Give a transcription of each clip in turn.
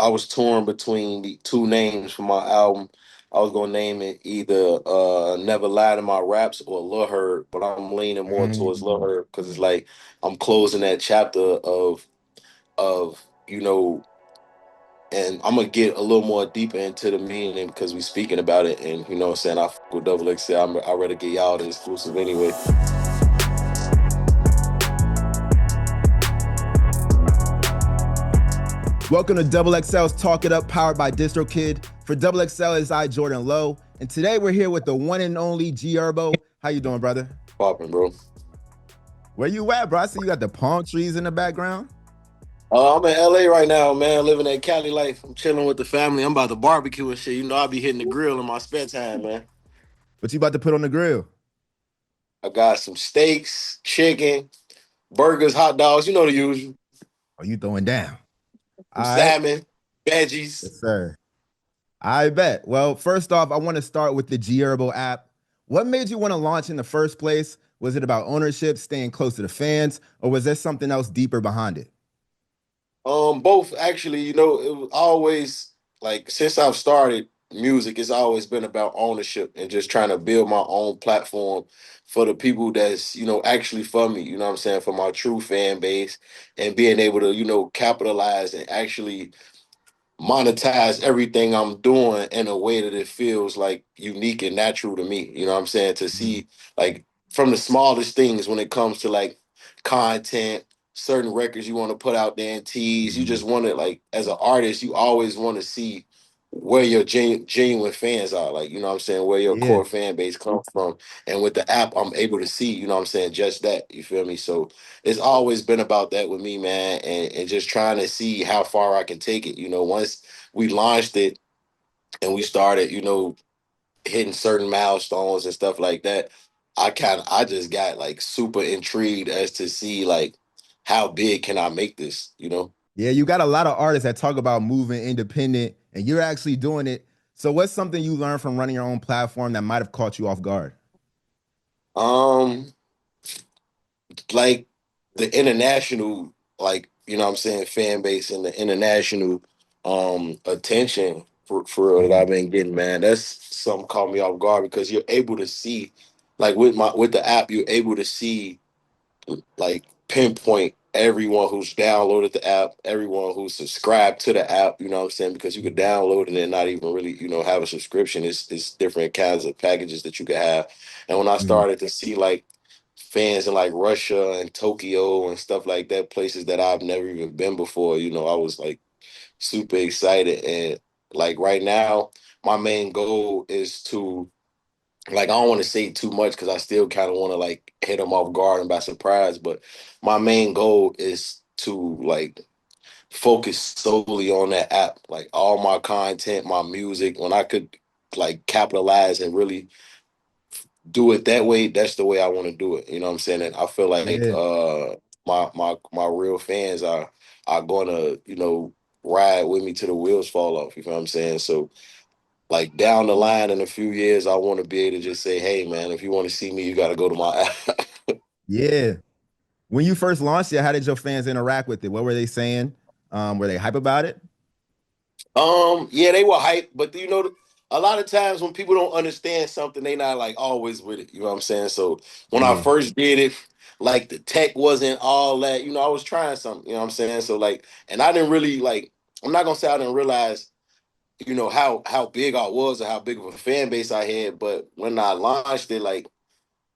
I was torn between the two names for my album. I was gonna name it either Never Lie to My Raps or Lil Herb, but I'm leaning more towards Lil Mm. Herb because it's like I'm closing that chapter of and I'm gonna get a little more deeper into the meaning because we speaking about it, and you know what I'm saying, I fuck with Double XL. I'd rather get y'all the exclusive anyway. Welcome to Double XL's Talk It Up, powered by DistroKid. For Double XL is I, Jordan Lowe, and today we're here with the one and only G Herbo. How you doing, brother? Popping, bro. Where you at, bro? I see you got the palm trees in the background. I'm in LA right now, man, living that Cali life. I'm chilling with the family. I'm about to barbecue and shit. You know, I be hitting the grill in my spare time, man. What you about to put on the grill? I got some steaks, chicken, burgers, hot dogs. You know the usual. Are you throwing down? Some All right. salmon, veggies. Yes, sir. I bet. Well, first off, I want to start with the G Herbo app. What made you want to launch in the first place? Was it about ownership, staying close to the fans, or was there something else deeper behind it? Both actually. You know, it was always like since I've started music, it's always been about ownership and just trying to build my own platform for the people that's actually for me. You know what I'm saying, for my true fan base, and being able to capitalize and actually monetize everything I'm doing in a way that it feels like unique and natural to me. You know what I'm saying? To Mhm. see like from the smallest things when it comes to like content, certain records you want to put out there and tease. You just Mhm. want to like as an artist, you always want to see where your genuine fans are. Like, you know what I'm saying, where your Yeah. core fan base comes from. And with the app, I'm able to see, you know what I'm saying, just that. You feel me? So it's always been about that with me, man, and just trying to see how far I can take it. You know, once we launched it and we started, hitting certain milestones and stuff like that, I just got like super intrigued as to see like how big can I make this, you know? Yeah, you got a lot of artists that talk about moving independent, and you're actually doing it. So, what's something you learned from running your own platform that might have caught you off guard? Um, like the international, like, you know what I'm saying, fan base and the international attention for real that I've Mhm. been getting, man. That's something caught me off guard because you're able to see like with the app, you're able to see like pinpoint everyone who's downloaded the app, everyone who's subscribed to the app, you know what I'm saying? Because you could download it and not even really, have a subscription. It's different kinds of packages that you could have. And when I Mhm. started to see like fans in like Russia and Tokyo and stuff like that, places that I've never even been before, I was like super excited. And like right now, my main goal is to like I don't want to say too much because I still kind of want to like hit them off guard and by surprise. But my main goal is to like focus solely on that app. Like all my content, my music, when I could like capitalize and really do it that way, that's the way I want to do it. You know what I'm saying? And I feel like Yeah. my real fans are gonna, ride with me till the wheels fall off. You know what I'm saying? So like down the line in a few years, I want to be able to just say, "Hey, man, if you want to see me, you got to go to my app." Yeah. When you first launched it, how did your fans interact with it? What were they saying? Were they hype about it? Yeah, they were hype, but a lot of times when people don't understand something, they not like always with it. You know what I'm saying? So when I Yeah. first did it, like the tech wasn't all that. I was trying something. You know what I'm saying? So like, and I didn't really like. I'm not gonna say I didn't realize, how big I was or how big of a fan base I had, but when I launched it, like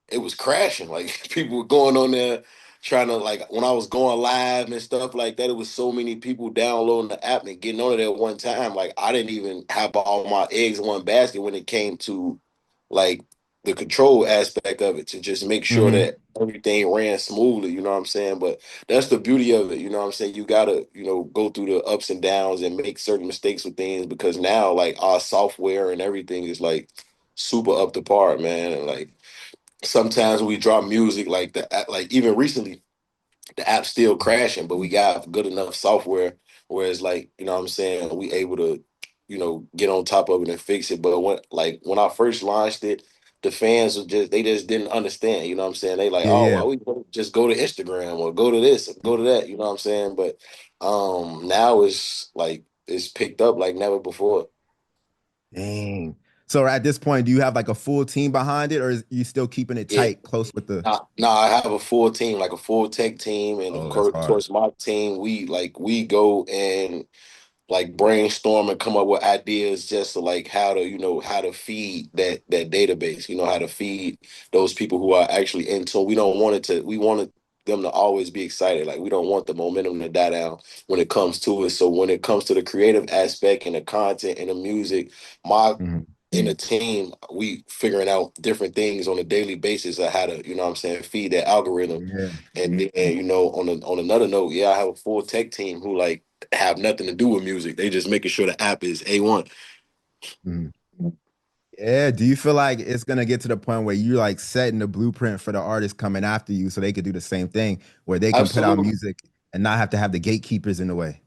it was crashing. Like people were going on there trying to like when I was going live and stuff like that, it was so many people downloading the app and getting on it at one time. Like I didn't even have all my eggs in one basket when it came to like the control aspect of it to just make sure Hmm. that everything ran smoothly, you know what I'm saying? But that's the beauty of it, you know what I'm saying? You gotta, go through the ups and downs and make certain mistakes with things because now like our software and everything is like super up to par, man. And like sometimes when we drop music like that, like even recently the app's still crashing, but we got good enough software whereas like what I'm saying, we able to get on top of it and fix it. But when I first launched it, the fans were just didn't understand, you know what I'm saying? They like, Yeah, oh, yeah. well, we just go to Instagram or go to this or go to that, you know what I'm saying? But now it's like is picked up like never before. Dang. So at this point, do you have like a full team behind it, or is you still keeping it Yeah. tight, close with the? Nah, I have a full team, like a full tech team, and of Oh, that's course, hard. towards my team, we go and like brainstorm and come up with ideas just to like how to feed that database, how to feed those people who are actually into. We wanted them to always be excited. Like we don't want the momentum to die down when it comes to it. So when it comes to the creative aspect and the content and the music, my Mhm. in the team, we figuring out different things on a daily basis of how to, what I'm saying, feed that algorithm. Yeah. And then, on another note, yeah, I have a full tech team who like have nothing to do with music. They just making sure the app is A1. Mhm. Yeah. Do you feel like it's gonna get to the point where you like setting the blueprint for the artists coming after you so they could do the same thing, where they can put out Absolutely. music and not have to have the gatekeepers in the way?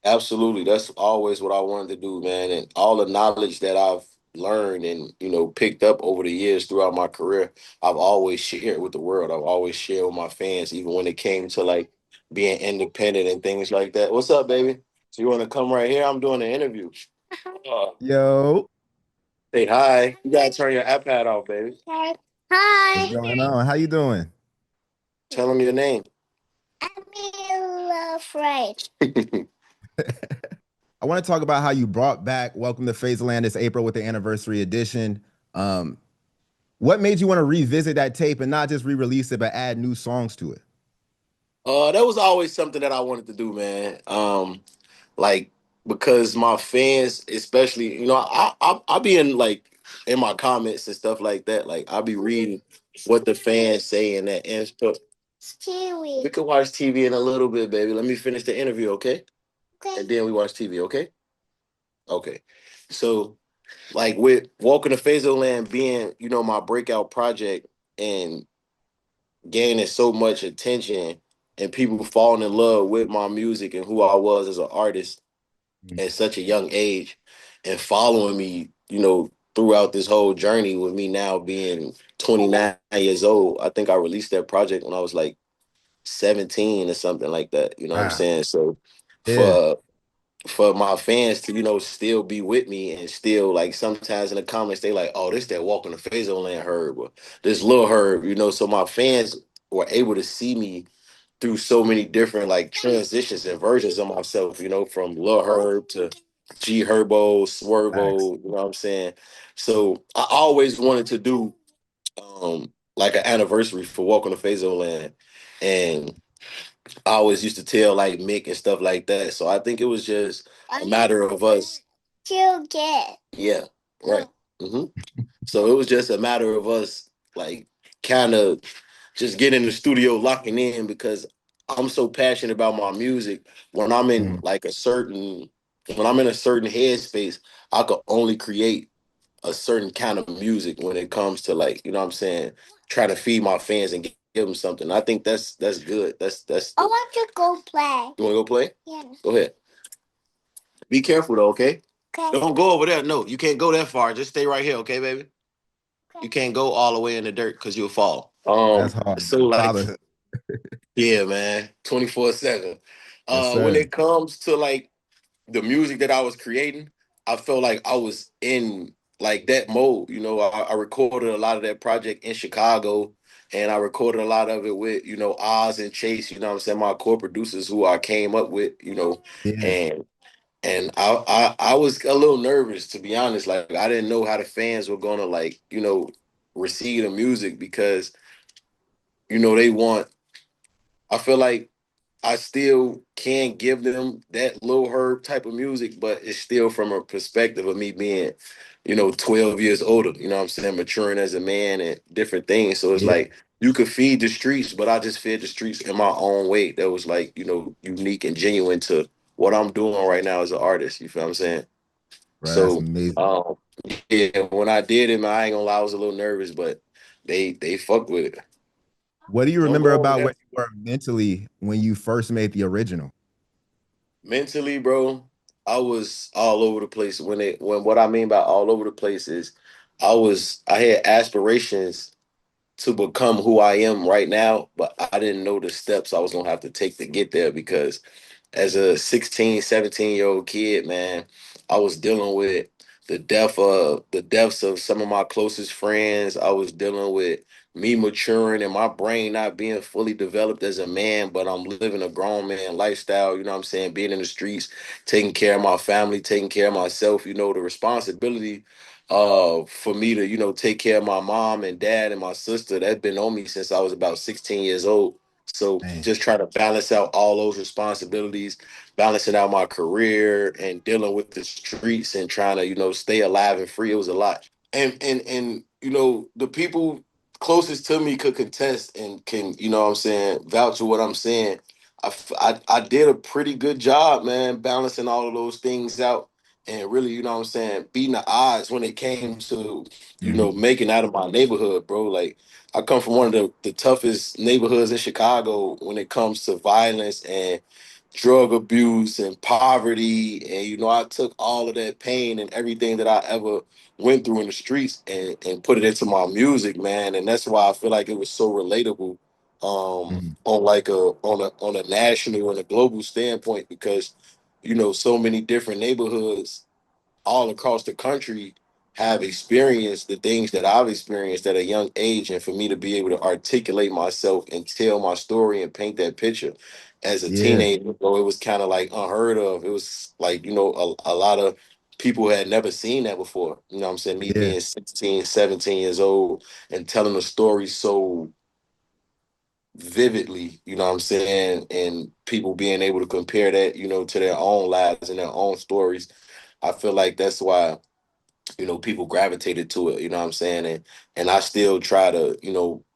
Absolutely. That's always what I wanted to do, man. And all the knowledge that I've learned and, picked up over the years throughout my career, I've always shared with the world. I've always shared with my fans, even when it came to like being independent and things like that. What's up, baby? So you want to come right here? I'm doing an interview. Uh, Yo, Say hi. You gotta turn your iPad off, baby. Hi. what's Hi. going on? How you doing? Tell them your name. I'm afraid. I want to talk about how you brought back Welcome to Faze Land this April with the anniversary edition. Um, what made you want to revisit that tape and not just re-release it, but add new songs to it? That was always something that I wanted to do, man. Like because my fans, especially, I be in like in my comments and stuff like that. Like I'll be reading what the fans say and that and stuff. TV. We could watch TV in a little bit, baby. Let me finish the interview, okay? Okay. And then we watch TV, okay? Okay. So like with Walking to Phaso Land being, my breakout project and gaining so much attention and people falling in love with my music and who I was as an artist at such a young age and following me, throughout this whole journey with me now being 29 years old. I think I released that project when I was like 17 or something like that. You know what I'm Wow. saying? So Yeah. for for my fans to, still be with me and still like sometimes in the comments they like, oh, this that walking the Fazo Land Herb or this Lil Herb, so my fans were able to see me through so many different like transitions and versions of myself, from Lil Herb to G Herbo, Facts. Swervo, you know what I'm saying? So I always wanted to do like an anniversary for Walking the Fazo Land. And I always used to tell like Mick and stuff like that. So I think it was just a matter of us. To get. Yeah, right. hmm So it was just a matter of us like kind of just getting in the studio locking in because I'm so passionate about my music. When I'm in Mhm. like when I'm in a certain headspace, I could only create a certain kind of music when it comes to like, what I'm saying, try to feed my fans and give them something. I think that's good. That's I want to go play. You want to go play? Yeah. Go ahead. Be careful though, okay? Okay. Don't go over there. No, you can't go that far. Just stay right here, okay, baby? Okay. You can't go all the way in the dirt because you'll fall. That's hard. So like, Fatherhood. yeah, man, 24/7. Yes, When sir. it comes to like the music that I was creating, I felt like I was in like that mode. I recorded a lot of that project in Chicago, and I recorded a lot of it with Oz and Chase. You know what I'm saying, my core producers who I came up with. Yeah. And I was a little nervous to be honest. Like I didn't know how the fans were gonna like receive the music because they want. I feel like I still can give them that Lil Herb type of music, but it's still from a perspective of me being, 12 years older, you know what I'm saying, maturing as a man and different things. So it's Yeah. like you could feed the streets, but I just fed the streets in my own way that was like, unique and genuine to what I'm doing right now as an artist. You feel what I'm saying? Bro, that's So amazing. yeah, when I did it, man, I ain't gonna lie, I was a little nervous, but they fucked with it. What do you Don't remember go over about where there. you were mentally when you first made the original? Mentally, bro, I was all over the place. When what I mean by all over the place is I had aspirations to become who I am right now, but I didn't know the steps I was gonna have to take to get there because as a 16, 17-year-old kid, man, I was dealing with the deaths of some of my closest friends. I was dealing with me maturing and my brain not being fully developed as a man, but I'm living a grown man lifestyle, you know what I'm saying? Being in the streets, taking care of my family, taking care of myself, the responsibility for me to, take care of my mom and dad and my sister, that's been on me since I was about 16 years old. So Man, just trying to balance out all those responsibilities, balancing out my career and dealing with the streets and trying to, stay alive and free. It was a lot. And the people closest to me could contest and can, what I'm saying, vouch for what I'm saying. I did a pretty good job, man, balancing all of those things out and really, what I'm saying, beating the odds when it came to, mhm. making out of my neighborhood, bro. Like I come from one of the toughest neighborhoods in Chicago when it comes to violence and drug abuse and poverty. And, I took all of that pain and everything that I ever went through in the streets and put it into my music, man. And that's why I feel like it was so relatable Mhm. on like a national and a global standpoint because, so many different neighborhoods all across the country have experienced the things that I've experienced at a young age. And for me to be able to articulate myself and tell my story and paint that picture as a Yeah, teenager, bro, it was kind of like unheard of. It was like, a lot of people had never seen that before. You know what I'm saying? Me yeah, being 16, 17 years old and telling a story so vividly, you know what I'm saying? And people being able to compare that, to their own lives and their own stories. I feel like that's why people gravitated to it, you know what I'm saying? And I still try to,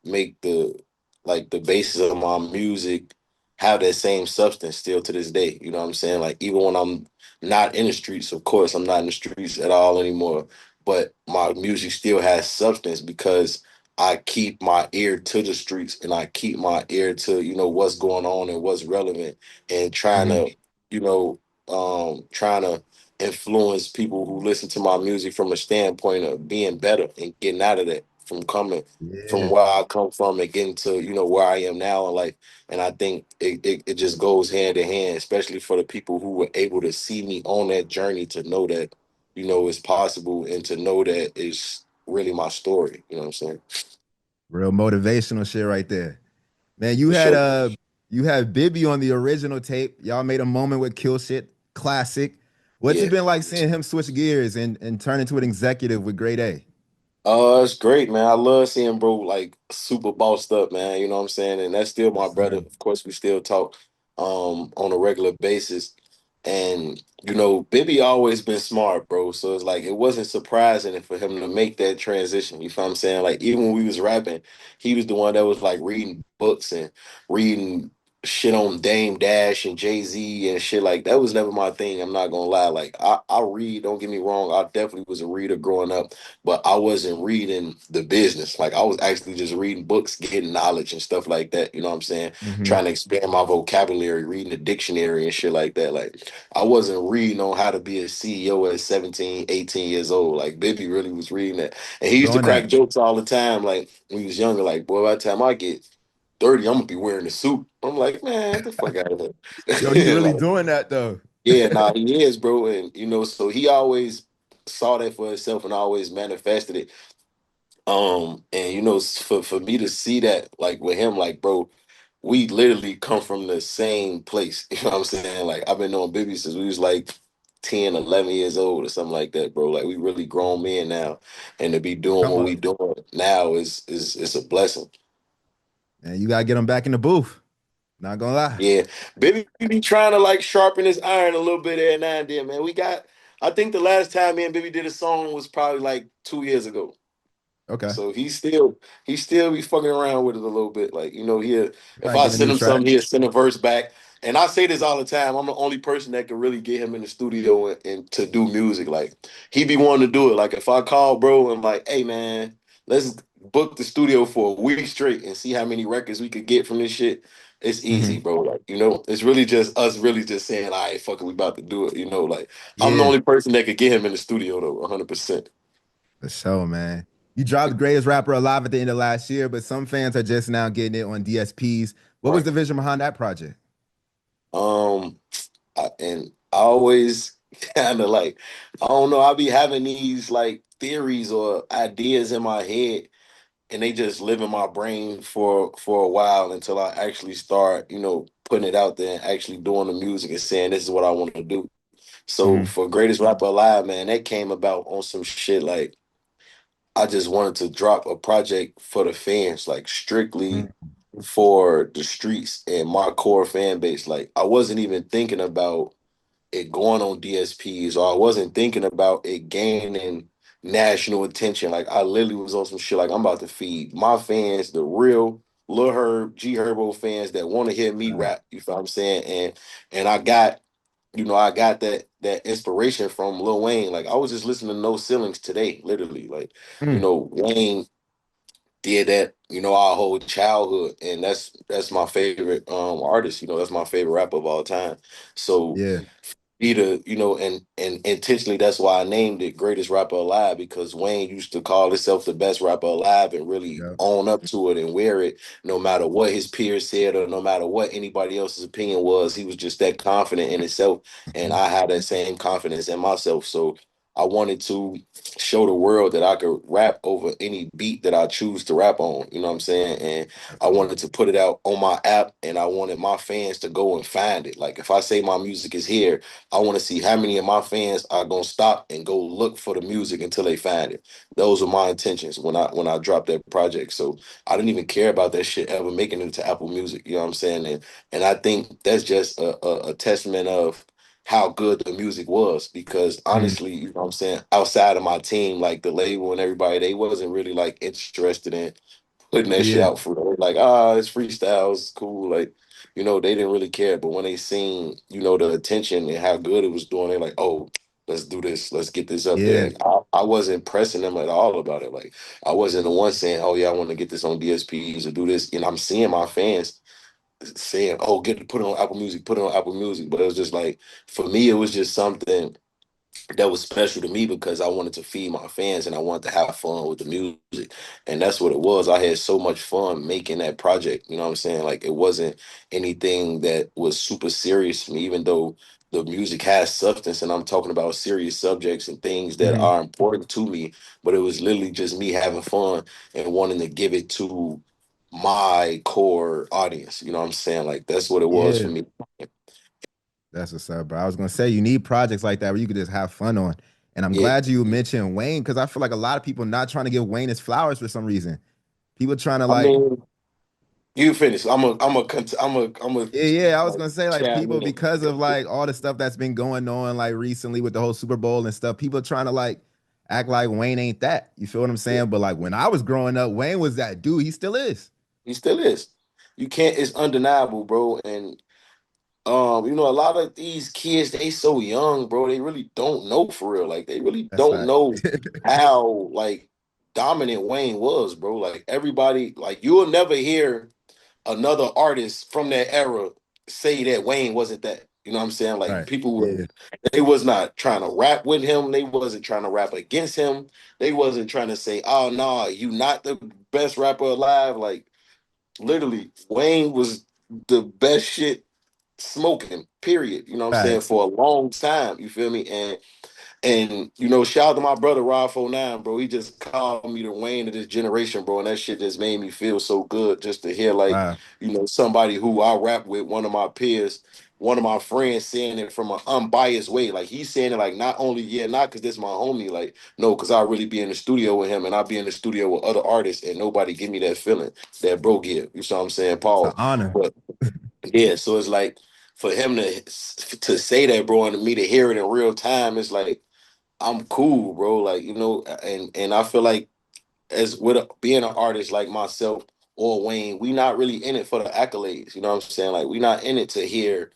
make the basis of my music have that same substance still to this day. You know what I'm saying? Like even when I'm not in the streets, of course I'm not in the streets at all anymore, but my music still has substance because I keep my ear to the streets and I keep my ear to, what's going on and what's relevant and trying mhm. to, trying to influence people who listen to my music from a standpoint of being better and getting out of that from coming from Yeah, where I come from and getting to, where I am now in life. And I think it just goes hand in hand, especially for the people who were able to see me on that journey to know that, it's possible and to know that it's really my story. You know what I'm saying? real motivational shit right there. Man, For sure. you had Bibby on the original tape. Y'all made a moment with Kill Shit, classic. What's it Yeah. been like seeing him switch gears and turn into an executive with Grade A? It's great, man. I love seeing bro like super bossed up, man. You know what I'm saying? And that's still my Yes, brother. sir. Of course, we still talk on a regular basis. And Bibby always been smart, bro. So it's like it wasn't surprising for him to make that transition. You feel what I'm saying? Like even when we was rapping, he was the one that was like reading books and reading shit on Dame Dash and Jay-Z and shit like that was never my thing. I'm not gonna lie. Like I read, don't get me wrong, I definitely was a reader growing up, but I wasn't reading the business. Like I was actually just reading books, getting knowledge and stuff like that. You know what I'm saying? Hmm. Trying to expand my vocabulary, reading the dictionary and shit like that. Like I wasn't reading on how to be a CEO at 17, 18 years old. Like Bibby really was reading that. And he used to Doing crack that. jokes all the time. Like when he was younger, like, boy, by the time I get 30, I'm gonna be wearing a suit. I'm like, man, get the fuck out of Yo, he's here. really Like, doing that though. yeah, nah, he is, bro. And so he always saw that for himself and always manifested it. And for me to see that like with him, like, bro, we literally come from the same place. You know what I'm saying? Like I've been knowing Bibby since we was like 10, 11 years old or something like that, bro. Like we really grown men now. And to be doing Come what we up. doing now is a blessing. Man, you gotta get him back in the booth. Not gonna lie. Yeah. Bibby be trying to like sharpen his iron a little bit every now and then, man. I think the last time me and Bibby did a song was probably like 2 years ago. Okay. So he still be fucking around with it a little bit. Like, he if Gotta I get a send new him track. something, he'll send a verse back. And I say this all the time. I'm the only person that can really get him in the studio and to do music. Like he be wanting to do it. Like if I call bro and like, hey man, let's book the studio for a week straight and see how many records we could get from this shit. It's easy, Hmm. bro. Like, it's really just us really just saying, all right, fuck it, we about to do it. Like I'm the Yeah, only person that could get him in the studio though, 100%. for sure, man. You dropped Greatest Rapper Alive at the end of last year, but some fans are just now getting it on DSPs. What was Right. the vision behind that project? Um, And I always kind of like, I don't know, I be having these like theories or ideas in my head, and they just live in my brain for a while until I actually start, putting it out there and actually doing the music and saying this is what I want to do. So Hmm. for Greatest Rapper Alive, man, that came about on some shit like I just wanted to drop a project for the fans, like strictly for the streets and my core fan base. Like I wasn't even thinking about it going on DSPs, or I wasn't thinking about it gaining national attention. Like I literally was on some shit like I'm about to feed my fans, the real Lil Herb, G Herbo fans that want to hear me rap. You feel what I'm saying? And I got that inspiration from Lil Wayne. Like I was just listening to No Ceilings today, literally. Like, Mm. Wayne did that, our whole childhood. And that's my favorite artist, that's my favorite rapper of all time. So Yeah. either, and intentionally that's why I named it Greatest Rapper Alive, because Wayne used to call himself the best rapper alive and really Yep. own up to it and wear it no matter what his peers said or no matter what anybody else's opinion was. He was just that confident in himself, and Mhm. I had that same confidence in myself. So I wanted to show the world that I could rap over any beat that I choose to rap on, you know what I'm saying? And I wanted to put it out on my app, and I wanted my fans to go and find it. Like if I say my music is here, I want to see how many of my fans are gonna stop and go look for the music until they find it. Those are my intentions when I dropped that project. So I didn't even care about that shit ever making it into Apple Music. You know what I'm saying? And I think that's just a testament of how good the music was, because Mm. honestly, you know what I'm saying, outside of my team, like the label and everybody, they wasn't really like interested in putting that shit Yeah. out for them. Like, it's freestyles, it's cool. Like, they didn't really care. But when they seen, the attention and how good it was doing, they're like, oh, let's do this. Let's get this up there. Yeah. And I wasn't pressing them at all about it. Like, I wasn't the one saying, oh, yeah, I want to get this on DSPs or do this. And I'm seeing my fans saying, oh, put it on Apple Music, put it on Apple Music. But it was just like, for me, it was just something that was special to me because I wanted to feed my fans and I wanted to have fun with the music. And that's what it was. I had so much fun making that project. You know what I'm saying? Like it wasn't anything that was super serious to me, even though the music has substance and I'm talking about serious subjects and things that Hmm. are important to me. But it was literally just me having fun and wanting to give it to my core audience. You know what I'm saying? Like that's what it was for Yeah. me. That's what's up, bro. I was gonna say you need projects like that where you could just have fun on. And I'm Yeah. glad you mentioned Wayne because I feel like a lot of people not trying to give Wayne his flowers for some reason. People trying to I like, mean, you finish. I'm a yeah, yeah. I was like gonna say like chime people in. because of like all the stuff that's been going on like recently with the whole Super Bowl and stuff. People trying to like act like Wayne ain't that. You feel what I'm Yeah, saying? But like when I was growing up, Wayne was that dude. He still is. he still is. You can't. It's undeniable, bro. And a lot of these kids, they so young, bro. They really don't know for real. Like they really That's don't fact. know how like dominant Wayne was, bro. Like everybody, like you will never hear another artist from that era say that Wayne wasn't that. You know what I'm saying? Like Right. people were, Yeah. they was not trying to rap with him. They wasn't trying to rap against him. They wasn't trying to say, "Oh no, you not the best rapper alive." Like literally, Wayne was the best shit smoking. Period. You know what I'm saying? Facts. For a long time. You feel me? And shout out to my brother Rod 49, bro. He just called me the Wayne of this generation, bro. And that shit just made me feel so good just to hear like, Wow. somebody who I rap with, one of my peers, one of my friends saying it from an unbiased way. Like he's saying it like not only, yeah, not because this my homie, like, no, because I really be in the studio with him and I be in the studio with other artists and nobody give me that feeling that bro give. You know what I'm saying? It's an Pause. honor. But yeah, so it's like for him to say that, bro, and me to hear it in real time, it's like I'm cool, bro. Like, and I feel like as with being an artist like myself or Wayne, we not really in it for the accolades. You know what I'm saying? Like, we not in it to hear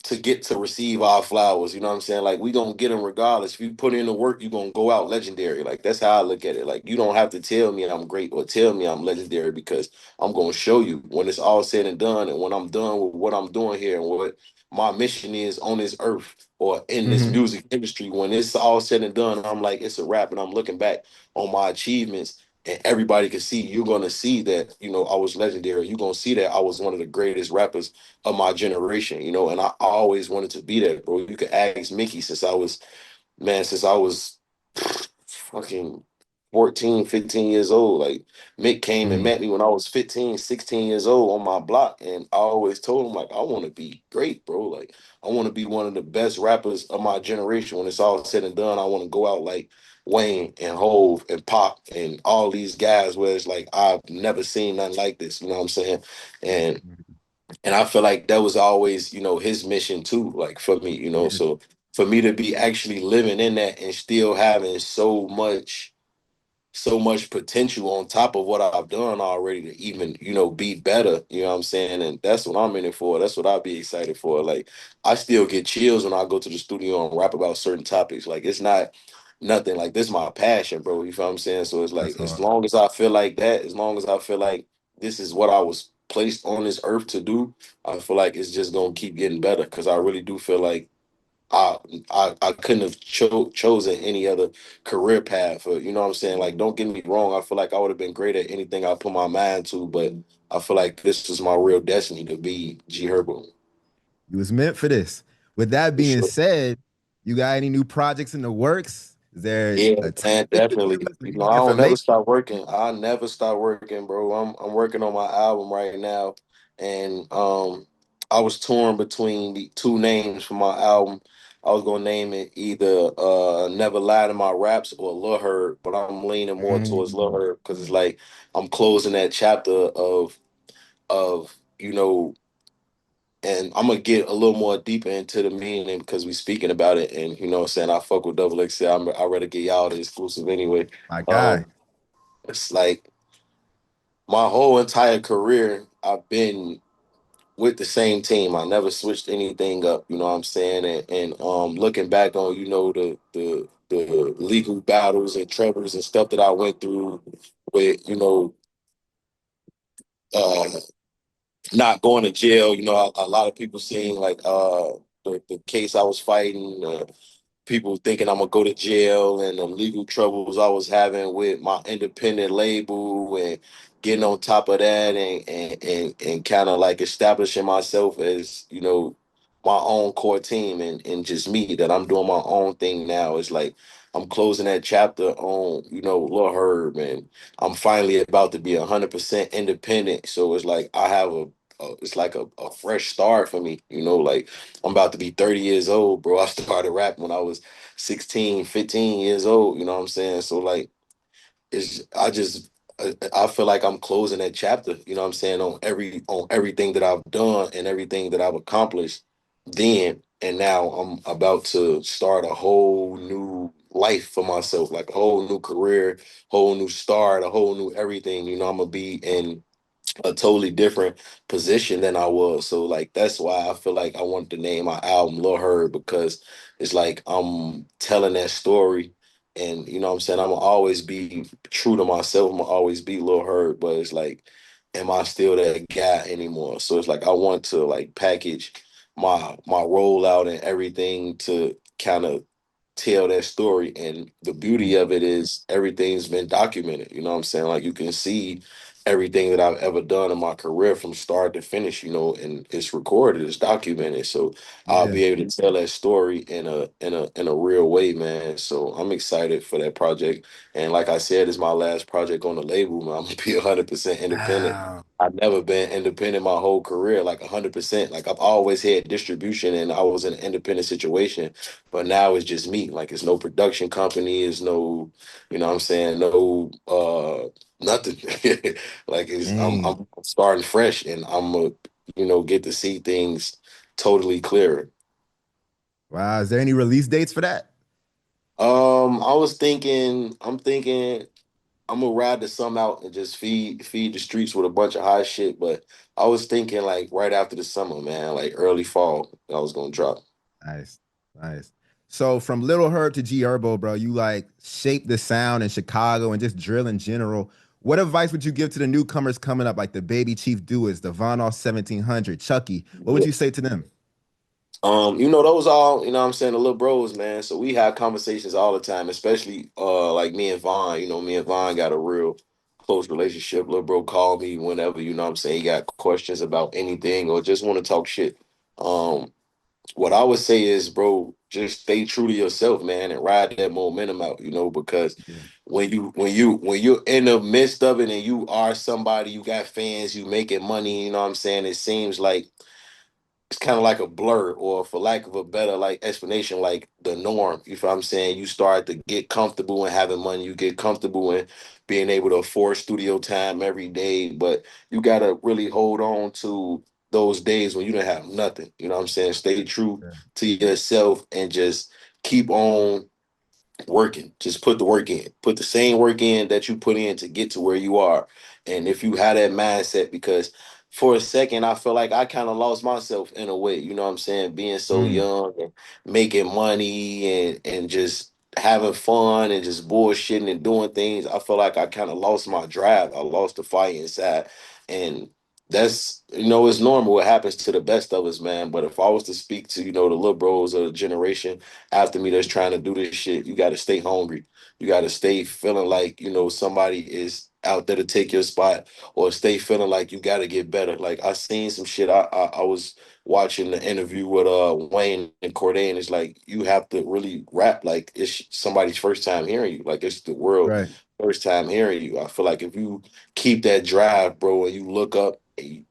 to get to receive our flowers. You know what I'm saying? Like we gonna get them regardless. If you put in the work, you gonna go out legendary. Like that's how I look at it. Like you don't have to tell me I'm great or tell me I'm legendary because I'm gonna show you when it's all said and done, and when I'm done with what I'm doing here and what my mission is on this earth or in this Hmm. music industry. When it's all said and done, I'm like it's a wrap, and I'm looking back on my achievements. and everybody can see, you're gonna see that, I was legendary. You're gonna see that I was one of the greatest rappers of my generation, and I always wanted to be that, bro. You could ask Mickey since I was fucking 14, 15 years old. Like Mick came and Mm. met me when I was 15, 16 years old on my block. And I always told him, like, I want to be great, bro. Like, I want to be one of the best rappers of my generation. When it's all said and done, I want to go out like Wayne and Hove and Pop and all these guys where it's like I've never seen nothing like this. You know what I'm saying? And and I feel like that was always, his mission too, like for me, Yeah. so for me to be actually living in that and still having so much potential on top of what I've done already to even, be better, you know what I'm saying? And that's what I'm in it for. That's what I'd be excited for. Like I still get chills when I go to the studio and rap about certain topics. Like it's not nothing like this is my passion, bro. You feel what I'm saying? So it's That's like as hard. long as I feel like that, as long as I feel like this is what I was placed on this earth to do, I feel like it's just gonna keep getting better because I really do feel like I I couldn't have chosen any other career path. Or, you know what I'm saying? Like, don't get me wrong. I feel like I would have been great at anything I put my mind to, but I feel like this was my real destiny to be G Herbo. You was meant for this. With that For being sure. said, you got any new projects in the works? Is there Yeah, a time man, definitely. you You know, any I don't never information? stop working. I never stop working, bro. I'm working on my album right now, and I was torn between the two names for my album. I was gonna name it either Never Lie to My Raps or Lil Herb, but I'm leaning more towards Lil Mm. Herb because it's like I'm closing that chapter of and I'm gonna get a little more deeper into the meaning because we speaking about it, and what I'm saying, I fuck with Double XL. I rather get y'all the exclusive anyway. My guy. Um, it's like my whole entire career, I've been with the same team. I never switched anything up. You know what I'm saying? And looking back on the legal battles and troubles and stuff that I went through with uh, not going to jail. A lot of people seeing like the case I was fighting. People thinking I'm gonna go to jail and the legal troubles I was having with my independent label and getting on top of that and kind of like establishing myself as my own core team and just me that I'm doing my own thing now. It's like I'm closing that chapter on Lil Herb and I'm finally about to be 100% independent. So it's like I have it's like a fresh start for me, like I'm about to be 30 years old, bro. I started rapping when I was 16, 15 years old, you know what I'm saying? So like I feel like I'm closing that chapter, you know what I'm saying, on everything that I've done and everything that I've accomplished then and now I'm about to start a whole new life for myself, like a whole new career, whole new start, a whole new everything. I'm gonna be in a totally different position than I was. So like that's why I feel like I wanted to name my album Lil Herb because it's like I'm telling that story and you know what I'm saying, I'm gonna always be true to myself. I'm gonna always be Lil Herb, but it's like, am I still that guy anymore? So it's like I want to like package my rollout and everything to kind of tell that story. And the beauty of it is everything's been documented. You know what I'm saying? Like you can see everything that I've ever done in my career from start to finish, and it's recorded, it's documented. So I'll Yeah. be able to tell that story in a real way, man. So I'm excited for that project. And like I said, it's my last project on the label, man. I'm gonna be 100% independent. Wow. I've never been independent my whole career, like 100%. Like I've always had distribution and I was in an independent situation, but now it's just me. Like it's no production company, it's no, you know what I'm saying, no nothing. Like Dang. I'm starting fresh and I'm gonna, get to see things totally clearer. Wow. Is there any release dates for that? I'm thinking I'm gonna ride the sun out and just feed the streets with a bunch of high shit. But I was thinking like right after the summer, man, like early fall, I was gonna drop. Nice. Nice. So from Little Herb to G Herbo, bro, you like shape the sound in Chicago and just drill in general. What advice would you give to the newcomers coming up, like the Baby Chief Doers, the Von Off 1700, Chucky? What would Yeah. you say to them? Those all, what I'm saying, the little bros, man. So we have conversations all the time, especially like me and Vaughn. Me and Vaughn got a real close relationship. Little bro call me whenever, what I'm saying, he got questions about anything or just want to talk shit. Um, what I would say is, bro, just stay true to yourself, man, and ride that momentum out, because Yeah. when you're in the midst of it and you are somebody, you got fans, you making money, what I'm saying, it seems like it's kind of like a blur, or for lack of a better like explanation, like the norm. You feel what I'm saying? You start to get comfortable in having money, you get comfortable in being able to afford studio time every day, but you gotta really hold on to those days when you don't have nothing. You know what I'm saying? Stay true Yeah. to yourself and just keep on working. Just put the work in. Put the same work in that you put in to get to where you are. And if you have that mindset, because for a second I feel like I kind of lost myself in a way, you know what I'm saying? Being so Mm, young and making money and just having fun and just bullshitting and doing things. I feel like I kind of lost my drive. I lost the fight inside. And that's it's normal. What happens to the best of us, man. But if I was to speak to, the little bros of the generation after me that's trying to do this shit, you got to stay hungry. You got to stay feeling like, somebody is out there to take your spot, or stay feeling like you got to get better. Like I seen some shit. I was watching the interview with Wayne and Corday, and it's like you have to really rap like it's somebody's first time hearing you. Like it's the world right. first time hearing you. I feel like if you keep that drive, bro, and you look up,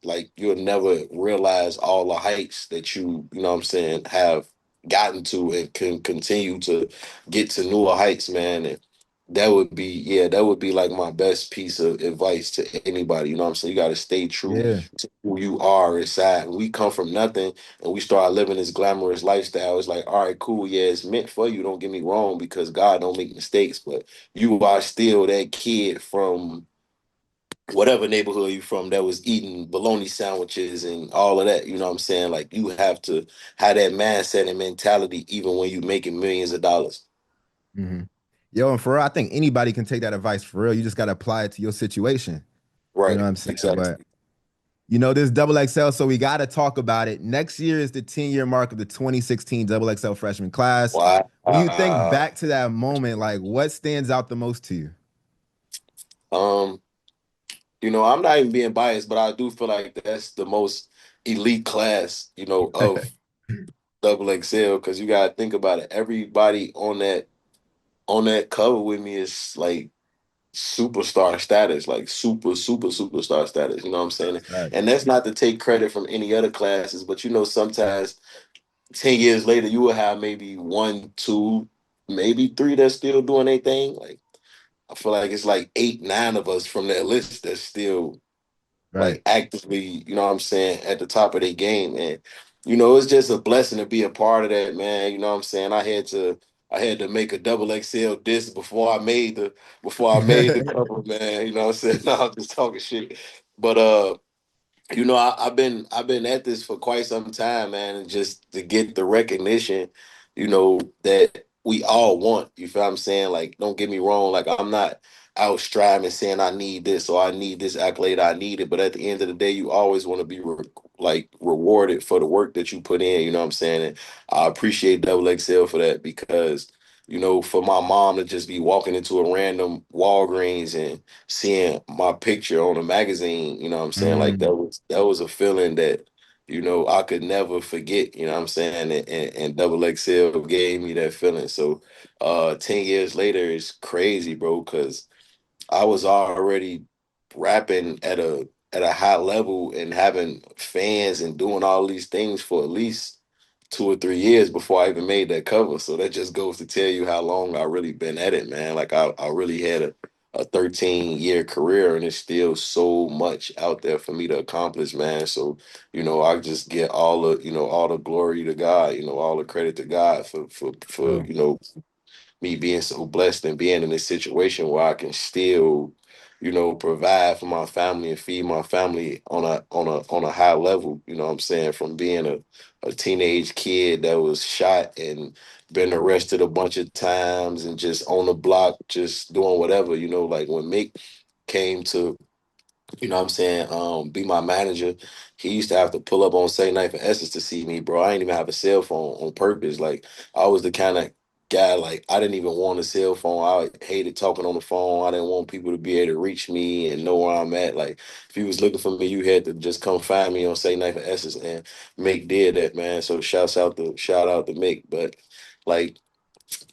like you'll never realize all the heights that you know what I'm saying, have gotten to and can continue to get to newer heights, man. And that would be like my best piece of advice to anybody. You know what I'm saying? You got to stay true Yeah. to who you are inside. When we come from nothing and we start living this glamorous lifestyle, it's like, all right, cool. Yeah, it's meant for you. Don't get me wrong, because God don't make mistakes, but you are still that kid from whatever neighborhood you from that was eating bologna sandwiches and all of that. You know what I'm saying? Like you have to have that mindset and mentality even when you making millions of dollars. Hmm. Yo, and for real, I think anybody can take that advice for real. You just got to apply it to your situation. You know Right. what I'm saying? But Exactly. this double XL, so we got to talk about it. Next year is the 10-year mark of the 2016 double XL freshman class. Wow. When you think back to that moment, like what stands out the most to you? Um, I'm not even being biased, but I do feel like that's the most elite class, of double XL, because you gotta think about it. Everybody on that cover with me is like superstar status, like super, super, superstar status. You know what I'm saying? Right. And that's not to take credit from any other classes, but sometimes 10 years later, you will have maybe one, two, maybe three that's still doing their thing. Like, I feel like it's like eight, nine of us from that list that's still Right. like actively, what I'm saying, at the top of their game. And, it's just a blessing to be a part of that, man. You know what I'm saying? I had to make a double XL disc before I made the cover, man. You know what I'm saying? No, I'm just talking shit. But I've been at this for quite some time, man, and just to get the recognition, that we all want. You feel what I'm saying? Like, don't get me wrong, like I'm not out striving saying I need this or I need this accolade, I need it. But at the end of the day, you always want to be like rewarded for the work that you put in. You know what I'm saying? And I appreciate Double XL for that, because for my mom to just be walking into a random Walgreens and seeing my picture on a magazine, you know what I'm saying? Like that Mm, was that was a feeling that, I could never forget, you know what I'm saying? And Double XL gave me that feeling. So 10 years later is crazy, bro, because I was already rapping at a high level and having fans and doing all these things for at least 2 or 3 years before I even made that cover. So that just goes to tell you how long I really been at it, man. Like I really had a 13-year career, and there's still so much out there for me to accomplish, man. So, I just get all the glory to God, all the credit to God for bro. me being so blessed and being in this situation where I can still, provide for my family and feed my family on a high level. You know what I'm saying? From being a teenage kid that was shot and been arrested a bunch of times and just on the block, just doing whatever, like when Mick came to you know what I'm saying, be my manager. He used to have to pull up on Saturday night for Essence to see me, bro. I didn't even have a cell phone on purpose. Like I was the kind of guy, like I didn't even want a cell phone. I hated talking on the phone. I didn't want people to be able to reach me and know where I'm at. Like if you was looking for me, you had to just come find me on Saturday night for Essence, and Mick did that, man. So shout out to Mick. But like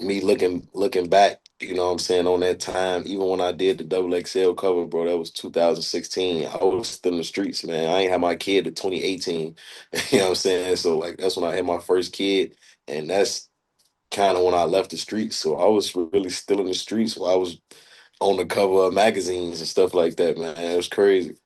me looking back, you know what I'm saying, on that time, even when I did the double XL cover, bro, that was 2016. I was still in the streets, man. I ain't had my kid to 2018. You know what I'm saying? So like that's when I had my first kid, and that's kind of when I left the streets. So I was really still in the streets while I was on the cover of magazines and stuff like that, man. It was crazy.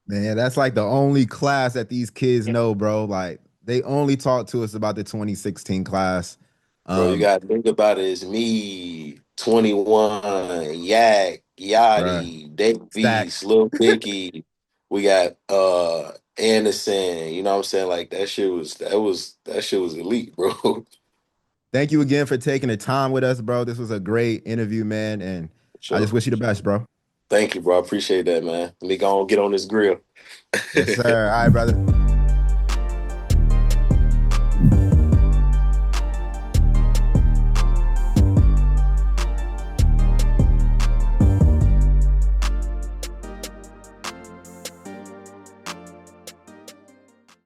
Man, that's like the only class that these kids know, bro. Like they only talk to us about the 2016 class. Bro, you Um, gotta think about it. It's me, 21, Yak, bro, Yachty, Dave Stacks. Beast, Lil Dicky. We got Anderson. You know what I'm saying? Like that shit was elite, bro. Thank you again for taking the time with us, bro. This was a great interview, man, and I just Sure. wish you the best, bro. Thank you, bro. I appreciate that, man. Let me go and get on this grill. Yes, sir. All right, brother.